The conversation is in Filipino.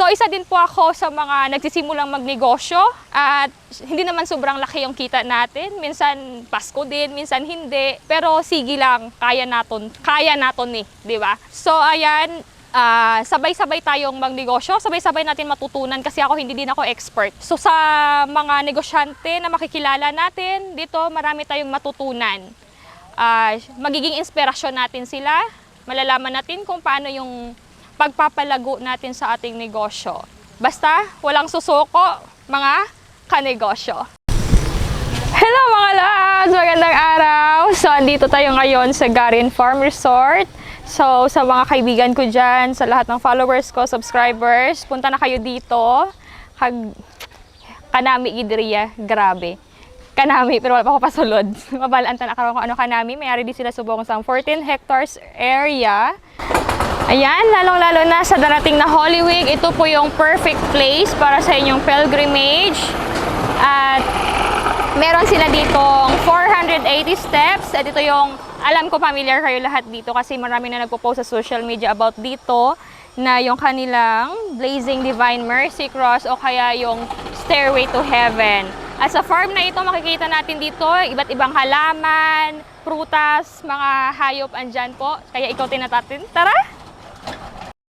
So, isa din po ako sa mga nagsisimulang magnegosyo at hindi naman sobrang laki yung kita natin. Minsan Pasko din, minsan hindi. Pero sige lang, kaya naton eh, di ba? So, ayan, sabay-sabay tayong magnegosyo, sabay-sabay natin matutunan kasi hindi din ako expert. So, sa mga negosyante na makikilala natin, dito marami tayong matutunan. Magiging inspirasyon natin sila, malalaman natin kung paano yung pagpapalago natin sa ating negosyo. Basta, walang susuko, mga kanegosyo. Hello mga lads! Magandang araw! So, andito tayo ngayon sa Garin Farm Resort. So, sa mga kaibigan ko dyan, sa lahat ng followers ko, subscribers, punta na kayo dito. Kanami idriya, grabe. Kanami, pero wala pa ako pasulod. Mabalaan ta na karoon kung ano kanami. Mayari di sila subong sa 14 hectares area. Ayan, lalong-lalo na sa darating na Holy Week, ito po yung perfect place para sa inyong pilgrimage. At meron sila ditong 480 steps. At ito yung, alam ko familiar kayo lahat dito kasi marami na nagpo-post sa social media about dito na yung kanilang Blazing Divine Mercy Cross o kaya yung Stairway to Heaven. At sa farm na ito, makikita natin dito iba't ibang halaman, prutas, mga hayop andyan po. Kaya ikaw tinatatin. Tara!